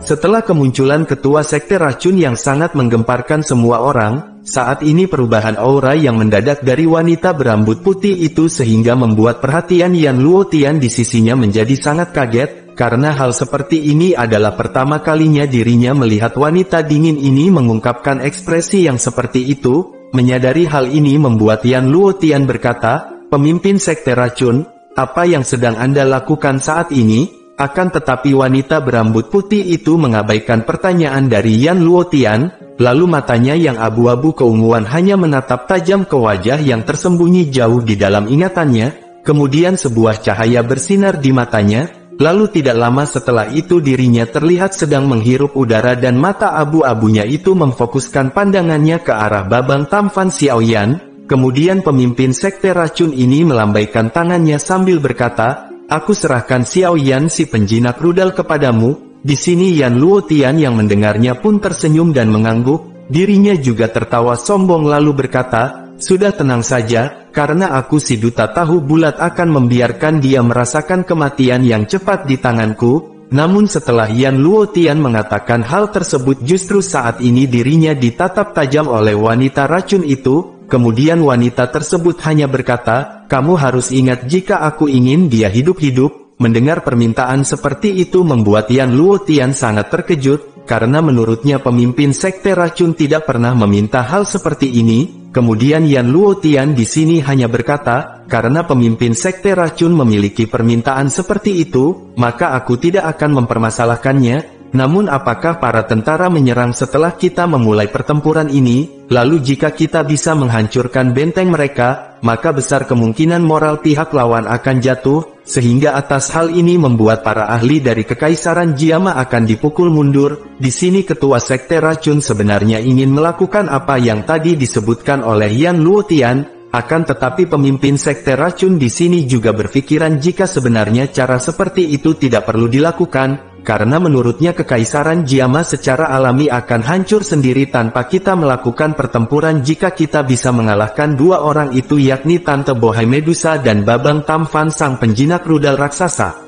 Setelah kemunculan ketua sekte racun yang sangat menggemparkan semua orang, saat ini perubahan aura yang mendadak dari wanita berambut putih itu sehingga membuat perhatian Yan Luotian di sisinya menjadi sangat kaget, karena hal seperti ini adalah pertama kalinya dirinya melihat wanita dingin ini mengungkapkan ekspresi yang seperti itu. Menyadari hal ini membuat Yan Luotian berkata, "Pemimpin sekte racun, apa yang sedang Anda lakukan saat ini?" Akan tetapi wanita berambut putih itu mengabaikan pertanyaan dari Yan Luotian, lalu matanya yang abu-abu keunguan hanya menatap tajam ke wajah yang tersembunyi jauh di dalam ingatannya, kemudian sebuah cahaya bersinar di matanya, lalu tidak lama setelah itu dirinya terlihat sedang menghirup udara dan mata abu-abunya itu memfokuskan pandangannya ke arah Babang Tamfan Xiaoyan. Kemudian pemimpin sekte racun ini melambaikan tangannya sambil berkata, "Aku serahkan Xiaoyan si penjinak rudal kepadamu." Di sini Yan Luotian yang mendengarnya pun tersenyum dan mengangguk, dirinya juga tertawa sombong lalu berkata, "Sudah tenang saja, karena aku si duta tahu bulat akan membiarkan dia merasakan kematian yang cepat di tanganku." Namun setelah Yan Luotian mengatakan hal tersebut justru saat ini dirinya ditatap tajam oleh wanita racun itu. Kemudian wanita tersebut hanya berkata, "Kamu harus ingat jika aku ingin dia hidup-hidup." Mendengar permintaan seperti itu membuat Yan Luotian sangat terkejut, karena menurutnya pemimpin sekte racun tidak pernah meminta hal seperti ini. Kemudian Yan Luotian di sini hanya berkata, "Karena pemimpin sekte racun memiliki permintaan seperti itu, maka aku tidak akan mempermasalahkannya. Namun apakah para tentara menyerang setelah kita memulai pertempuran ini? Lalu jika kita bisa menghancurkan benteng mereka, maka besar kemungkinan moral pihak lawan akan jatuh, sehingga atas hal ini membuat para ahli dari Kekaisaran Jiama akan dipukul mundur." Di sini ketua sekte racun sebenarnya ingin melakukan apa yang tadi disebutkan oleh Yan Luotian, akan tetapi pemimpin sekte racun di sini juga berpikiran jika sebenarnya cara seperti itu tidak perlu dilakukan. Karena menurutnya Kekaisaran Jiama secara alami akan hancur sendiri tanpa kita melakukan pertempuran jika kita bisa mengalahkan dua orang itu, yakni Tante Bohai Medusa dan Babang Tamfan sang penjinak rudal raksasa.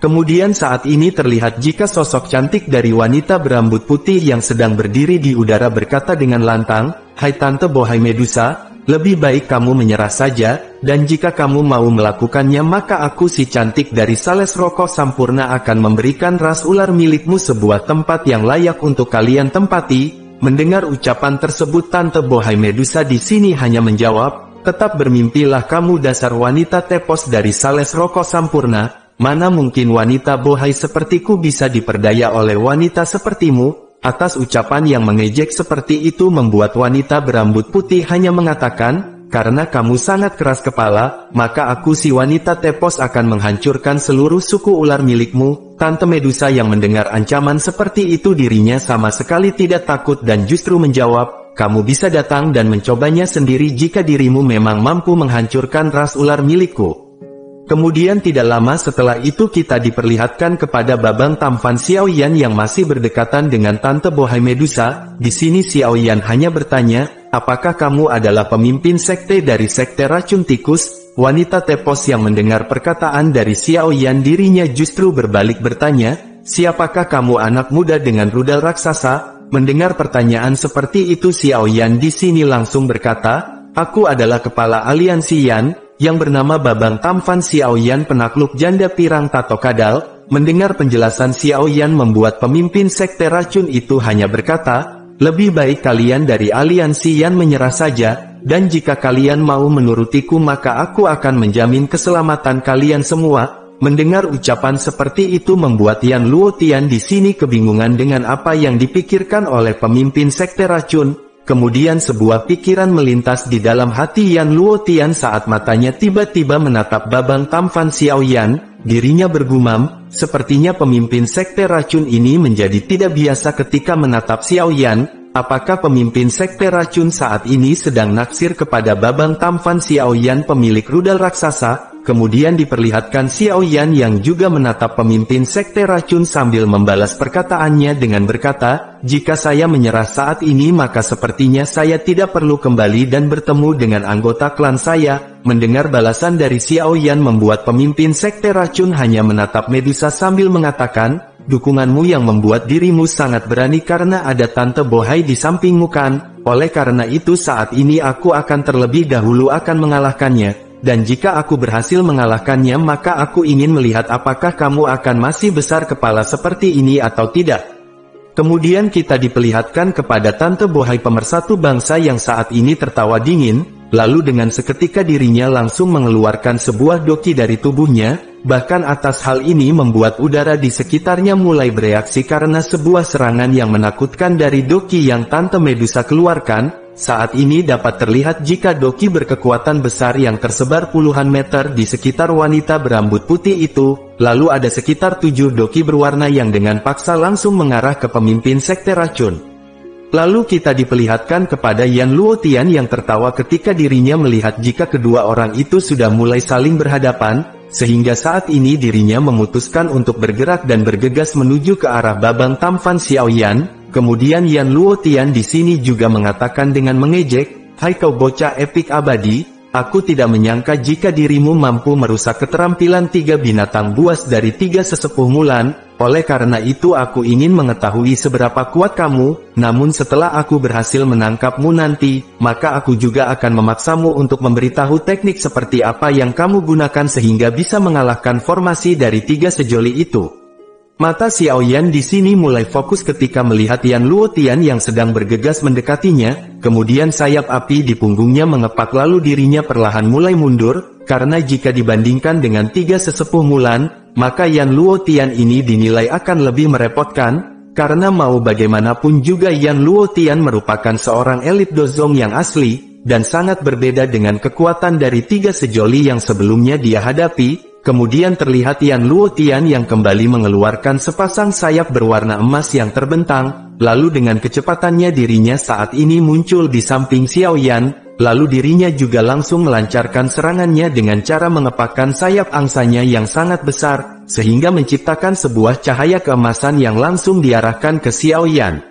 Kemudian saat ini terlihat jika sosok cantik dari wanita berambut putih yang sedang berdiri di udara berkata dengan lantang, "Hai Tante Bohai Medusa, lebih baik kamu menyerah saja, dan jika kamu mau melakukannya maka aku si cantik dari Sales Rokok Sampurna akan memberikan ras ular milikmu sebuah tempat yang layak untuk kalian tempati." Mendengar ucapan tersebut Tante Bohai Medusa di sini hanya menjawab, "Tetap bermimpilah kamu dasar wanita tepos dari Sales Rokok Sampurna, mana mungkin wanita bohai sepertiku bisa diperdaya oleh wanita sepertimu." Atas ucapan yang mengejek seperti itu membuat wanita berambut putih hanya mengatakan, "Karena kamu sangat keras kepala, maka aku si wanita tepos akan menghancurkan seluruh suku ular milikmu." Tante Medusa yang mendengar ancaman seperti itu dirinya sama sekali tidak takut dan justru menjawab, "Kamu bisa datang dan mencobanya sendiri jika dirimu memang mampu menghancurkan ras ular milikku." Kemudian tidak lama setelah itu kita diperlihatkan kepada Babang Tamfan Xiaoyan yang masih berdekatan dengan Tante Bohai Medusa. Di sini Xiaoyan hanya bertanya, "Apakah kamu adalah pemimpin sekte dari sekte racun tikus?" Wanita tepos yang mendengar perkataan dari Xiaoyan dirinya justru berbalik bertanya, "Siapakah kamu anak muda dengan rudal raksasa?" Mendengar pertanyaan seperti itu Xiaoyan di sini langsung berkata, "Aku adalah kepala aliansi Yan, yang bernama Babang Tamfan Xiaoyan penakluk janda pirang tato kadal." Mendengar penjelasan Xiaoyan membuat pemimpin sekte racun itu hanya berkata, "Lebih baik kalian dari aliansi Yan menyerah saja, dan jika kalian mau menurutiku maka aku akan menjamin keselamatan kalian semua." Mendengar ucapan seperti itu membuat Yan Luotian di sini kebingungan dengan apa yang dipikirkan oleh pemimpin sekte racun. Kemudian sebuah pikiran melintas di dalam hati Yan Luotian saat matanya tiba-tiba menatap Babang Tamfan Xiaoyan. Dirinya bergumam, sepertinya pemimpin sekte racun ini menjadi tidak biasa ketika menatap Xiaoyan. Apakah pemimpin sekte racun saat ini sedang naksir kepada Babang Tamfan Xiaoyan pemilik rudal raksasa? Kemudian diperlihatkan Xiaoyan yang juga menatap pemimpin sekte racun sambil membalas perkataannya dengan berkata, "Jika saya menyerah saat ini maka sepertinya saya tidak perlu kembali dan bertemu dengan anggota klan saya." Mendengar balasan dari Xiaoyan membuat pemimpin sekte racun hanya menatap Medusa sambil mengatakan, dukunganmu yang membuat dirimu sangat berani karena ada Tante Bohai di sampingmu kan? Oleh karena itu saat ini aku akan terlebih dahulu akan mengalahkannya, dan jika aku berhasil mengalahkannya maka aku ingin melihat apakah kamu akan masih besar kepala seperti ini atau tidak. Kemudian kita diperlihatkan kepada Tante Bohai pemersatu bangsa yang saat ini tertawa dingin, lalu dengan seketika dirinya langsung mengeluarkan sebuah doki dari tubuhnya, bahkan atas hal ini membuat udara di sekitarnya mulai bereaksi karena sebuah serangan yang menakutkan dari doki yang Tante Medusa keluarkan. Saat ini dapat terlihat jika doki berkekuatan besar yang tersebar puluhan meter di sekitar wanita berambut putih itu, lalu ada sekitar 7 doki berwarna yang dengan paksa langsung mengarah ke pemimpin sekte racun. Lalu kita diperlihatkan kepada Yan Luotian yang tertawa ketika dirinya melihat jika kedua orang itu sudah mulai saling berhadapan, sehingga saat ini dirinya memutuskan untuk bergerak dan bergegas menuju ke arah Babang Tamfan Xiaoyan. Kemudian Yan Luotian di sini juga mengatakan dengan mengejek, "Hai kau bocah epik abadi, aku tidak menyangka jika dirimu mampu merusak keterampilan 3 binatang buas dari 3 sesepuh Mulan, oleh karena itu aku ingin mengetahui seberapa kuat kamu, namun setelah aku berhasil menangkapmu nanti, maka aku juga akan memaksamu untuk memberitahu teknik seperti apa yang kamu gunakan sehingga bisa mengalahkan formasi dari 3 sejoli itu." Mata Xiaoyan di sini mulai fokus ketika melihat Yan Luotian yang sedang bergegas mendekatinya, kemudian sayap api di punggungnya mengepak lalu dirinya perlahan mulai mundur, karena jika dibandingkan dengan 3 sesepuh Mulan, maka Yan Luotian ini dinilai akan lebih merepotkan, karena mau bagaimanapun juga Yan Luotian merupakan seorang elit dozong yang asli, dan sangat berbeda dengan kekuatan dari 3 sejoli yang sebelumnya dia hadapi. Kemudian terlihat Yan Luotian yang kembali mengeluarkan sepasang sayap berwarna emas yang terbentang, lalu dengan kecepatannya dirinya saat ini muncul di samping Xiaoyan, lalu dirinya juga langsung melancarkan serangannya dengan cara mengepakkan sayap angsanya yang sangat besar, sehingga menciptakan sebuah cahaya keemasan yang langsung diarahkan ke Xiaoyan.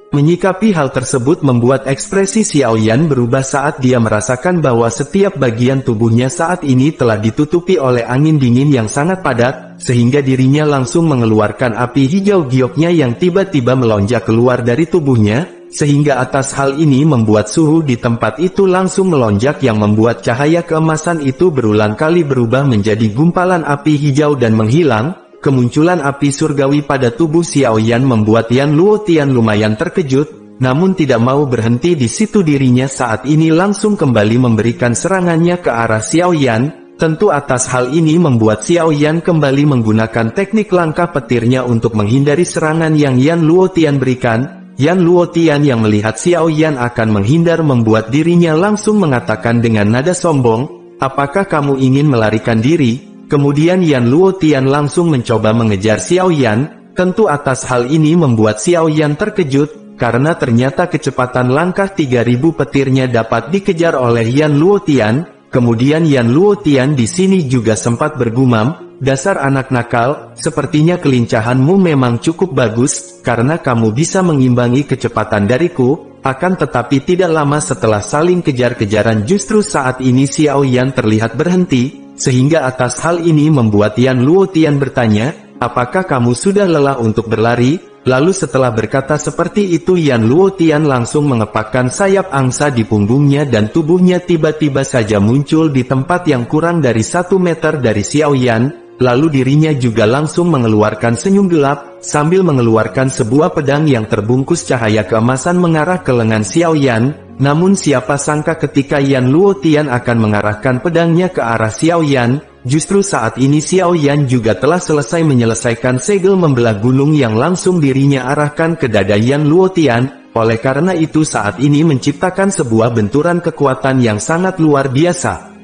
Menyikapi hal tersebut membuat ekspresi Xiaoyan berubah saat dia merasakan bahwa setiap bagian tubuhnya saat ini telah ditutupi oleh angin dingin yang sangat padat, sehingga dirinya langsung mengeluarkan api hijau gioknya yang tiba-tiba melonjak keluar dari tubuhnya, sehingga atas hal ini membuat suhu di tempat itu langsung melonjak yang membuat cahaya keemasan itu berulang kali berubah menjadi gumpalan api hijau dan menghilang. Kemunculan api surgawi pada tubuh Xiaoyan membuat Yan Luotian lumayan terkejut, namun tidak mau berhenti di situ dirinya saat ini langsung kembali memberikan serangannya ke arah Xiaoyan. Tentu atas hal ini membuat Xiaoyan kembali menggunakan teknik langkah petirnya untuk menghindari serangan yang Yan Luotian berikan. Yan Luotian yang melihat Xiaoyan akan menghindar membuat dirinya langsung mengatakan dengan nada sombong, "Apakah kamu ingin melarikan diri?" Kemudian Yan Luotian langsung mencoba mengejar Xiaoyan, tentu atas hal ini membuat Xiaoyan terkejut, karena ternyata kecepatan langkah 3000 petirnya dapat dikejar oleh Yan Luotian. Kemudian Yan Luotian di sini juga sempat bergumam, "Dasar anak nakal, sepertinya kelincahanmu memang cukup bagus, karena kamu bisa mengimbangi kecepatan dariku." Akan tetapi tidak lama setelah saling kejar-kejaran justru saat ini Xiaoyan terlihat berhenti, sehingga atas hal ini membuat Yan Luotian bertanya, "Apakah kamu sudah lelah untuk berlari?" Lalu setelah berkata seperti itu Yan Luotian langsung mengepakkan sayap angsa di punggungnya dan tubuhnya tiba-tiba saja muncul di tempat yang kurang dari 1 meter dari Xiaoyan. Lalu dirinya juga langsung mengeluarkan senyum gelap, sambil mengeluarkan sebuah pedang yang terbungkus cahaya keemasan mengarah ke lengan Xiaoyan. Namun siapa sangka ketika Yan Luotian akan mengarahkan pedangnya ke arah Xiaoyan, justru saat ini Xiaoyan juga telah selesai menyelesaikan segel membelah gunung yang langsung dirinya arahkan ke dada Yan Luotian. Oleh karena itu saat ini menciptakan sebuah benturan kekuatan yang sangat luar biasa.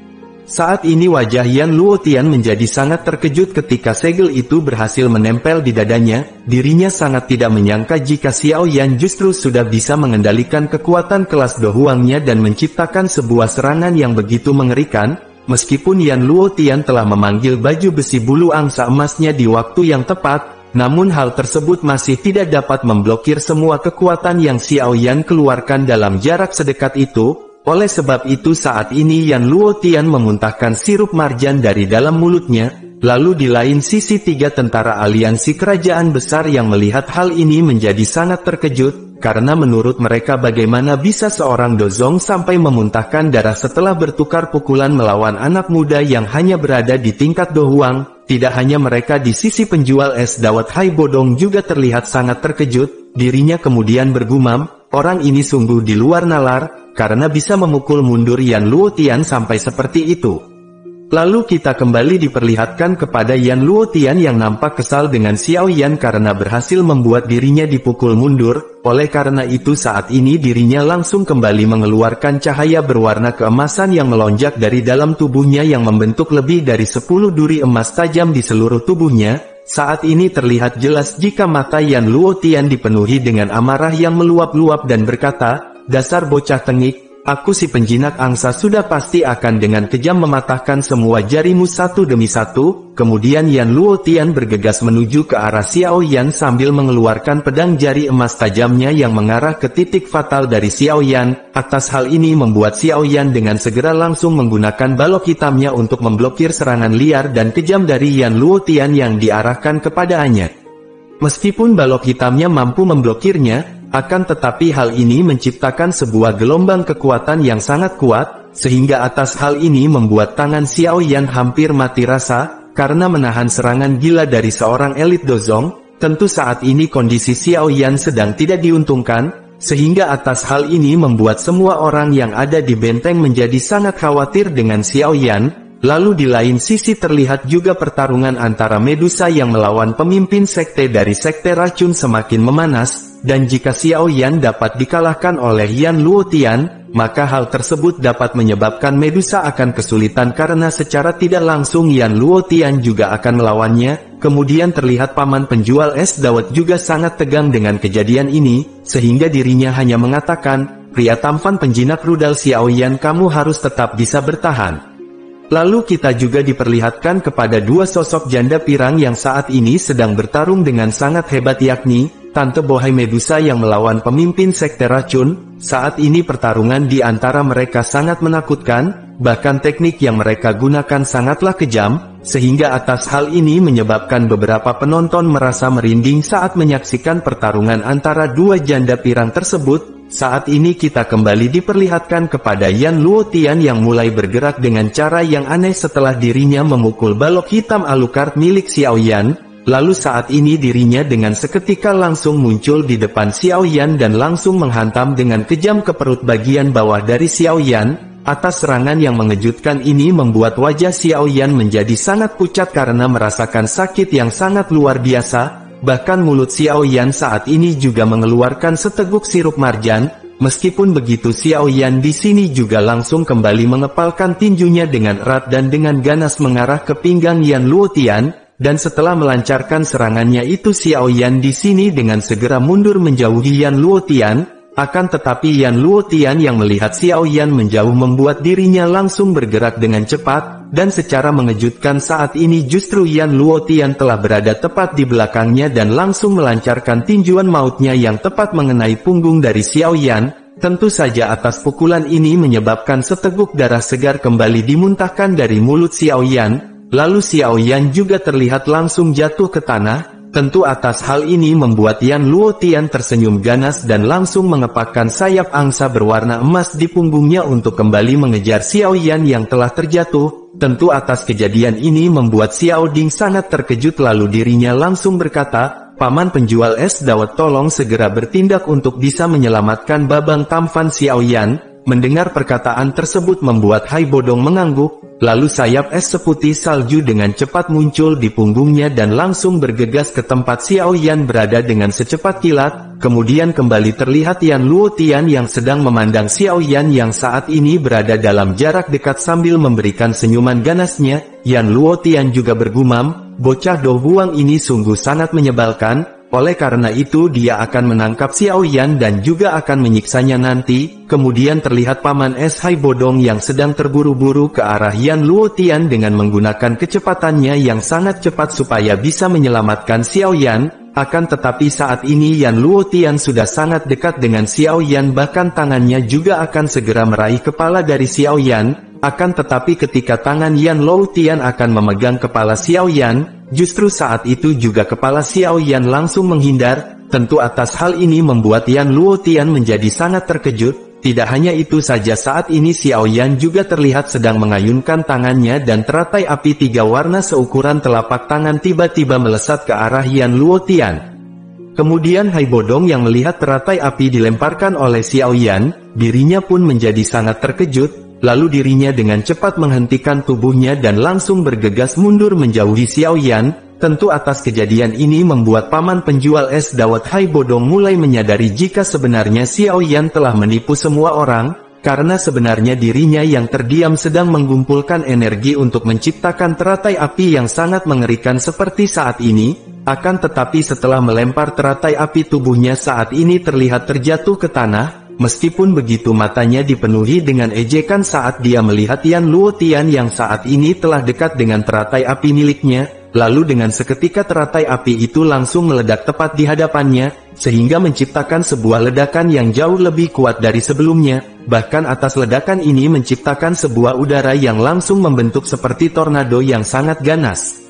Saat ini wajah Yan Luotian menjadi sangat terkejut ketika segel itu berhasil menempel di dadanya. Dirinya sangat tidak menyangka jika Xiaoyan justru sudah bisa mengendalikan kekuatan kelas dohuangnya dan menciptakan sebuah serangan yang begitu mengerikan. Meskipun Yan Luotian telah memanggil baju besi bulu angsa emasnya di waktu yang tepat, namun hal tersebut masih tidak dapat memblokir semua kekuatan yang Xiaoyan keluarkan dalam jarak sedekat itu. Oleh sebab itu saat ini Yan Luotian memuntahkan sirup marjan dari dalam mulutnya, Lalu di lain sisi 3 tentara aliansi kerajaan besar yang melihat hal ini menjadi sangat terkejut, karena menurut mereka bagaimana bisa seorang Dozong sampai memuntahkan darah setelah bertukar pukulan melawan anak muda yang hanya berada di tingkat Dohuang. Tidak hanya mereka, di sisi penjual es dawet Hai Bodong juga terlihat sangat terkejut, dirinya kemudian bergumam, orang ini sungguh di luar nalar, karena bisa memukul mundur Yan Luotian sampai seperti itu. Lalu kita kembali diperlihatkan kepada Yan Luotian yang nampak kesal dengan Xiao Yan karena berhasil membuat dirinya dipukul mundur. Oleh karena itu saat ini dirinya langsung kembali mengeluarkan cahaya berwarna keemasan yang melonjak dari dalam tubuhnya yang membentuk lebih dari 10 duri emas tajam di seluruh tubuhnya. Saat ini terlihat jelas jika mata Yan Luotian dipenuhi dengan amarah yang meluap-luap dan berkata, "Dasar bocah tengik, aku si penjinak angsa sudah pasti akan dengan kejam mematahkan semua jarimu satu demi satu." Kemudian Yan Luotian bergegas menuju ke arah Xiao Yan sambil mengeluarkan pedang jari emas tajamnya yang mengarah ke titik fatal dari Xiao Yan. Atas hal ini membuat Xiao Yan dengan segera langsung menggunakan balok hitamnya untuk memblokir serangan liar dan kejam dari Yan Luotian yang diarahkan kepadanya. Meskipun balok hitamnya mampu memblokirnya, akan tetapi hal ini menciptakan sebuah gelombang kekuatan yang sangat kuat, sehingga atas hal ini membuat tangan Xiao Yan hampir mati rasa, karena menahan serangan gila dari seorang elit Dozong. Tentu saat ini kondisi Xiao Yan sedang tidak diuntungkan, sehingga atas hal ini membuat semua orang yang ada di benteng menjadi sangat khawatir dengan Xiao Yan. Lalu di lain sisi terlihat juga pertarungan antara Medusa yang melawan pemimpin sekte dari sekte racun semakin memanas, dan jika Xiao Yan dapat dikalahkan oleh Yan Luotian, maka hal tersebut dapat menyebabkan Medusa akan kesulitan karena secara tidak langsung Yan Luotian juga akan melawannya. Kemudian terlihat paman penjual es dawet juga sangat tegang dengan kejadian ini, sehingga dirinya hanya mengatakan, "Pria tampan penjinak rudal Xiao Yan, kamu harus tetap bisa bertahan." Lalu kita juga diperlihatkan kepada dua sosok janda pirang yang saat ini sedang bertarung dengan sangat hebat, yakni Tante Bohai Medusa yang melawan pemimpin sekte racun. Saat ini pertarungan di antara mereka sangat menakutkan, bahkan teknik yang mereka gunakan sangatlah kejam, sehingga atas hal ini menyebabkan beberapa penonton merasa merinding saat menyaksikan pertarungan antara dua janda pirang tersebut. Saat ini kita kembali diperlihatkan kepada Yan Luotian yang mulai bergerak dengan cara yang aneh setelah dirinya memukul balok hitam Alucard milik Xiao Yan. Lalu saat ini dirinya dengan seketika langsung muncul di depan Xiao Yan dan langsung menghantam dengan kejam ke perut bagian bawah dari Xiao Yan. Atas serangan yang mengejutkan ini membuat wajah Xiao Yan menjadi sangat pucat karena merasakan sakit yang sangat luar biasa. Bahkan mulut Xiao Yan saat ini juga mengeluarkan seteguk sirup marjan. Meskipun begitu, Xiao Yan di sini juga langsung kembali mengepalkan tinjunya dengan erat dan dengan ganas mengarah ke pinggang Yan Luotian. Dan setelah melancarkan serangannya itu, Xiao Yan di sini dengan segera mundur menjauhi Yan Luotian. Akan tetapi Yan Luotian yang melihat Xiao Yan menjauh membuat dirinya langsung bergerak dengan cepat, dan secara mengejutkan saat ini justru Yan Luotian telah berada tepat di belakangnya dan langsung melancarkan tinjuan mautnya yang tepat mengenai punggung dari Xiao Yan. Tentu saja atas pukulan ini menyebabkan seteguk darah segar kembali dimuntahkan dari mulut Xiao Yan, lalu Xiao Yan juga terlihat langsung jatuh ke tanah. Tentu atas hal ini membuat Yan Luotian tersenyum ganas dan langsung mengepakkan sayap angsa berwarna emas di punggungnya untuk kembali mengejar Xiao Yan yang telah terjatuh. Tentu atas kejadian ini membuat Xiao Ding sangat terkejut, lalu dirinya langsung berkata, "Paman penjual es dawet, tolong segera bertindak untuk bisa menyelamatkan babang tampan Xiao Yan." Mendengar perkataan tersebut membuat Hai Bodong mengangguk, lalu sayap es seputih salju dengan cepat muncul di punggungnya dan langsung bergegas ke tempat Xiao Yan berada dengan secepat kilat. Kemudian kembali terlihat Yan Luotian yang sedang memandang Xiao Yan yang saat ini berada dalam jarak dekat sambil memberikan senyuman ganasnya. Yan Luotian juga bergumam, "Bocah Dohuang ini sungguh sangat menyebalkan. Oleh karena itu dia akan menangkap Xiao Yan dan juga akan menyiksanya nanti." Kemudian terlihat paman es Hai Bodong yang sedang terburu-buru ke arah Yan Luotian dengan menggunakan kecepatannya yang sangat cepat supaya bisa menyelamatkan Xiao Yan. Akan tetapi saat ini Yan Luotian sudah sangat dekat dengan Xiao Yan, bahkan tangannya juga akan segera meraih kepala dari Xiao Yan. Akan tetapi ketika tangan Yan Luotian akan memegang kepala Xiao Yan, justru saat itu juga kepala Xiao Yan langsung menghindar. Tentu atas hal ini membuat Yan Luotian menjadi sangat terkejut. Tidak hanya itu saja, saat ini Xiao Yan juga terlihat sedang mengayunkan tangannya dan teratai api 3 warna seukuran telapak tangan tiba-tiba melesat ke arah Yan Luotian. Kemudian Hai Bodong yang melihat teratai api dilemparkan oleh Xiao Yan, dirinya pun menjadi sangat terkejut, lalu dirinya dengan cepat menghentikan tubuhnya dan langsung bergegas mundur menjauhi Xiao Yan. Tentu atas kejadian ini membuat paman penjual es dawet Hai Bodong mulai menyadari jika sebenarnya Xiao Yan telah menipu semua orang, karena sebenarnya dirinya yang terdiam sedang mengumpulkan energi untuk menciptakan teratai api yang sangat mengerikan seperti saat ini. Akan tetapi setelah melempar teratai api, tubuhnya saat ini terlihat terjatuh ke tanah. Meskipun begitu, matanya dipenuhi dengan ejekan saat dia melihat Yan Luotian yang saat ini telah dekat dengan teratai api miliknya. Lalu dengan seketika teratai api itu langsung meledak tepat di hadapannya, sehingga menciptakan sebuah ledakan yang jauh lebih kuat dari sebelumnya. Bahkan atas ledakan ini menciptakan sebuah udara yang langsung membentuk seperti tornado yang sangat ganas.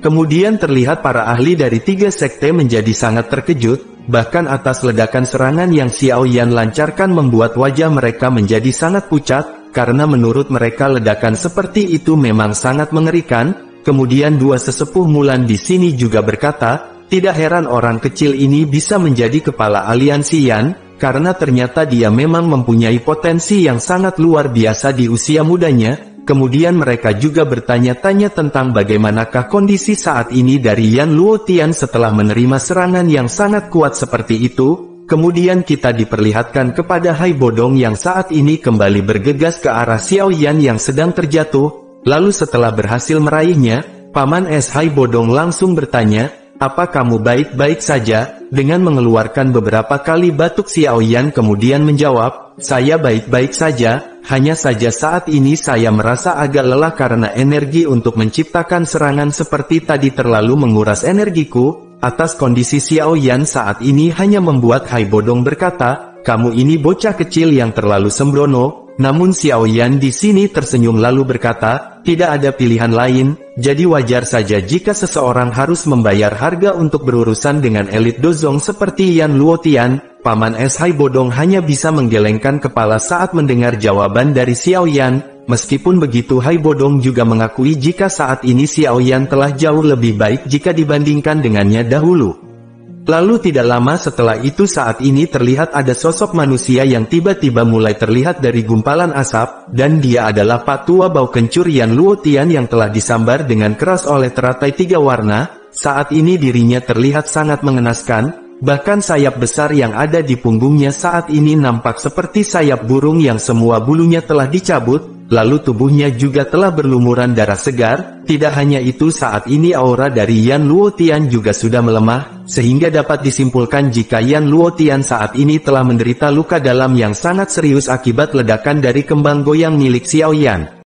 Kemudian terlihat para ahli dari 3 sekte menjadi sangat terkejut, bahkan atas ledakan serangan yang Xiao Yan lancarkan membuat wajah mereka menjadi sangat pucat, karena menurut mereka ledakan seperti itu memang sangat mengerikan. Kemudian 2 sesepuh Mulan di sini juga berkata, tidak heran orang kecil ini bisa menjadi kepala aliansi Yan, karena ternyata dia memang mempunyai potensi yang sangat luar biasa di usia mudanya. Kemudian mereka juga bertanya-tanya tentang bagaimanakah kondisi saat ini dari Yan Luotian setelah menerima serangan yang sangat kuat seperti itu. Kemudian kita diperlihatkan kepada Hai Bodong yang saat ini kembali bergegas ke arah Xiao Yan yang sedang terjatuh. Lalu setelah berhasil meraihnya, Paman Es Hai Bodong langsung bertanya, apa kamu baik-baik saja? Dengan mengeluarkan beberapa kali batuk, Xiao Yan kemudian menjawab, saya baik-baik saja, hanya saja saat ini saya merasa agak lelah karena energi untuk menciptakan serangan seperti tadi terlalu menguras energiku. Atas kondisi Xiao Yan saat ini hanya membuat Hai Bodong berkata, kamu ini bocah kecil yang terlalu sembrono. Namun Xiao Yan di sini tersenyum lalu berkata, tidak ada pilihan lain, jadi wajar saja jika seseorang harus membayar harga untuk berurusan dengan elit dozong seperti Yan Luotian. Paman Es Hai Bodong hanya bisa menggelengkan kepala saat mendengar jawaban dari Xiao Yan. Meskipun begitu, Hai Bodong juga mengakui jika saat ini Xiao Yan telah jauh lebih baik jika dibandingkan dengannya dahulu. Lalu tidak lama setelah itu saat ini terlihat ada sosok manusia yang tiba-tiba mulai terlihat dari gumpalan asap, dan dia adalah Pak Tua Bau Kencur Yan Luotian yang telah disambar dengan keras oleh teratai 3 warna. Saat ini dirinya terlihat sangat mengenaskan, bahkan sayap besar yang ada di punggungnya saat ini nampak seperti sayap burung yang semua bulunya telah dicabut. Lalu tubuhnya juga telah berlumuran darah segar. Tidak hanya itu, saat ini aura dari Yan Luotian juga sudah melemah, sehingga dapat disimpulkan jika Yan Luotian saat ini telah menderita luka dalam yang sangat serius akibat ledakan dari kembang goyang milik Xiao Yan.